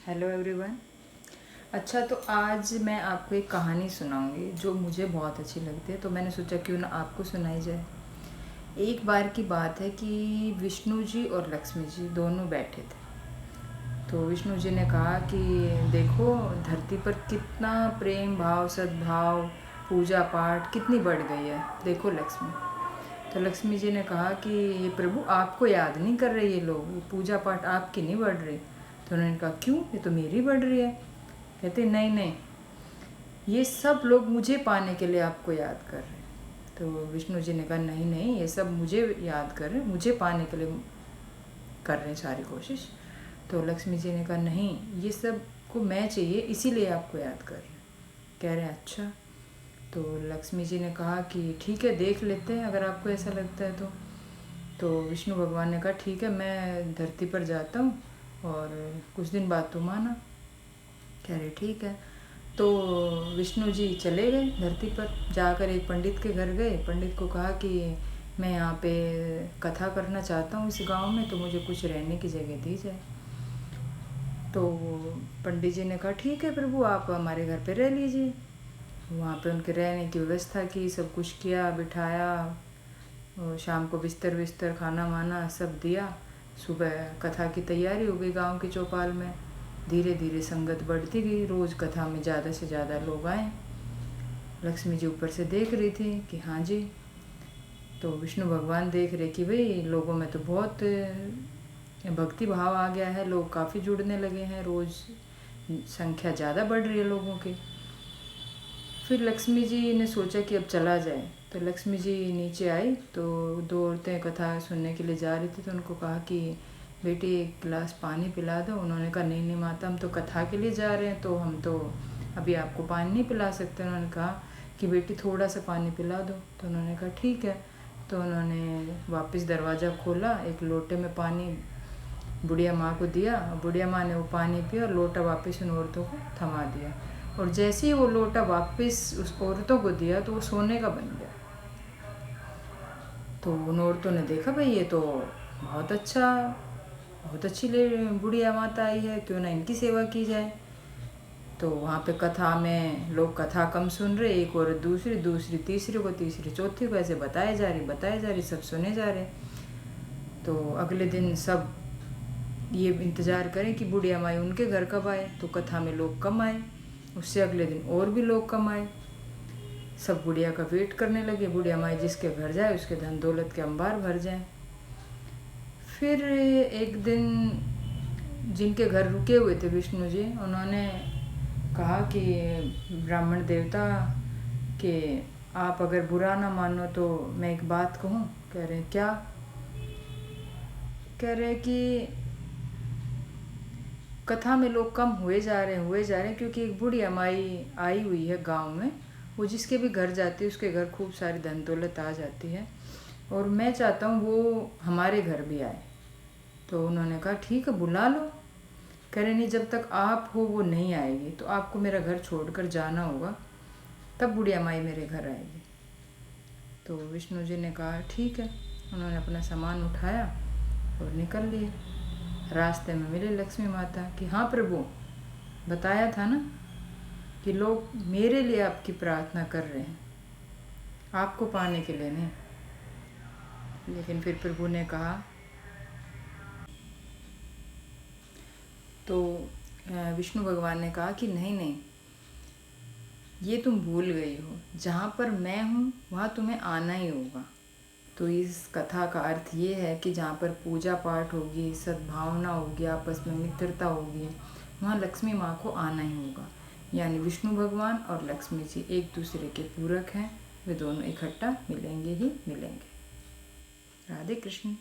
Hello everyone. अच्छा, तो आज मैं आपको एक कहानी सुनाऊंगी जो मुझे बहुत अच्छी लगती है, तो मैंने सोचा क्यों ना आपको सुनाई जाए। एक बार की बात है कि विष्णु जी और लक्ष्मी जी दोनों बैठे थे। तो विष्णु जी ने कहा कि देखो, धरती पर कितना प्रेम भाव, सद्भाव, पूजा पाठ कितनी बढ़ गई है। देखो लक्ष्मी। तो लक्ष्मी जी ने कहा कि ये प्रभु, आपको याद नहीं कर रहे ये लोग, ये पूजा पाठ आपकी नहीं बढ़ रही। तो उन्होंने कहा क्यों, ये तो मेरी बढ़ रही है। कहते नहीं नहीं, ये सब लोग मुझे पाने के लिए आपको याद कर रहे हैं। तो विष्णु जी ने कहा नहीं नहीं, ये सब मुझे याद कर रहे हैं, मुझे पाने के लिए कर रहे हैं सारी कोशिश। तो लक्ष्मी जी ने कहा नहीं, ये सब को मैं चाहिए, इसीलिए आपको याद कर रहे हैं। कह रहे हैं अच्छा। तो लक्ष्मी जी ने कहा कि ठीक है, देख लेते हैं अगर आपको ऐसा लगता है तो विष्णु भगवान ने कहा ठीक है, मैं धरती पर जाता हूँ और कुछ दिन बाद तुम आना। कह रहे ठीक है। तो विष्णु जी चले गए धरती पर, जाकर एक पंडित के घर गए। पंडित को कहा कि मैं यहाँ पे कथा करना चाहता हूँ इस गांव में, तो मुझे कुछ रहने की जगह दी जाए। तो पंडित जी ने कहा ठीक है प्रभु, आप हमारे घर पे रह लीजिए। वहाँ पे उनके रहने की व्यवस्था की, सब कुछ किया, बिठाया, और शाम को बिस्तर बिस्तर खाना वाना सब दिया। सुबह कथा की तैयारी हो गई गांव की चौपाल में। धीरे धीरे संगत बढ़ती गई, रोज़ कथा में ज़्यादा से ज़्यादा लोग आए। लक्ष्मी जी ऊपर से देख रही थी कि हाँ जी। तो विष्णु भगवान देख रहे कि भाई लोगों में तो बहुत भक्ति भाव आ गया है, लोग काफ़ी जुड़ने लगे हैं, रोज़ संख्या ज़्यादा बढ़ रही है लोगों की। फिर लक्ष्मी जी ने सोचा कि अब चला जाए। तो लक्ष्मी जी नीचे आई तो दो औरतें कथा सुनने के लिए जा रही थी। तो उनको कहा कि बेटी एक गिलास पानी पिला दो। उन्होंने कहा नहीं नहीं माता, हम तो कथा के लिए जा रहे हैं, तो हम तो अभी आपको पानी नहीं पिला सकते। उन्होंने कहा कि बेटी थोड़ा सा पानी पिला दो। तो उन्होंने कहा ठीक है। तो उन्होंने वापस दरवाज़ा खोला, एक लोटे में पानी बुढ़िया माँ को दिया। बुढ़िया माँ ने वो पानी पिया और लोटा वापस उन औरतों को थमा दिया। और जैसे ही वो लोटा वापस उस औरतों को दिया तो वो सोने का बन गया। तो उन औरतों ने देखा भाई ये तो बहुत अच्छा, बहुत अच्छी ले बुढ़िया माता आई है, क्यों ना इनकी सेवा की जाए। तो वहाँ पे कथा में लोग कथा कम सुन रहे, एक औरत दूसरी, दूसरी तीसरी को, तीसरी चौथी को, ऐसे बताए जा रही, सब सुने जा रहे। तो अगले दिन सब ये इंतज़ार करें कि बुढ़िया माई उनके घर कब आए। तो कथा में लोग कम आए, उससे अगले दिन और भी लोग कम आए। सब बुढ़िया का वेट करने लगे, बुढ़िया माई जिसके घर जाए उसके धन दौलत के अंबार भर जाए। फिर एक दिन जिनके घर रुके हुए थे विष्णु जी, उन्होंने कहा कि ब्राह्मण देवता कि आप अगर बुरा ना मानो तो मैं एक बात कहूँ। कह रहे क्या। कह रहे कि कथा में लोग कम हुए जा रहे हैं क्योंकि एक बूढ़ी अमाई आई हुई है गांव में। वो जिसके भी घर जाती है उसके घर खूब सारी धन दौलत आ जाती है, और मैं चाहता हूँ वो हमारे घर भी आए। तो उन्होंने कहा ठीक है, बुला लो। कह रहे नहीं, जब तक आप हो वो नहीं आएगी, तो आपको मेरा घर छोड़कर जाना होगा, तब बुढ़िया माई मेरे घर आएगी। तो विष्णु जी ने कहा ठीक है। उन्होंने अपना सामान उठाया और निकल लिए। रास्ते में मिले लक्ष्मी माता कि हाँ प्रभु, बताया था ना कि लोग मेरे लिए आपकी प्रार्थना कर रहे हैं, आपको पाने के लिए नहीं। लेकिन फिर प्रभु ने कहा, तो विष्णु भगवान ने कहा कि नहीं नहीं, ये तुम भूल गई हो, जहाँ पर मैं हूँ वहाँ तुम्हें आना ही होगा। तो इस कथा का अर्थ ये है कि जहाँ पर पूजा पाठ होगी, सद्भावना होगी, आपस में मित्रता होगी, वहाँ लक्ष्मी माँ को आना ही होगा। यानी विष्णु भगवान और लक्ष्मी जी एक दूसरे के पूरक हैं, वे दोनों इकट्ठा मिलेंगे ही मिलेंगे। राधे कृष्ण।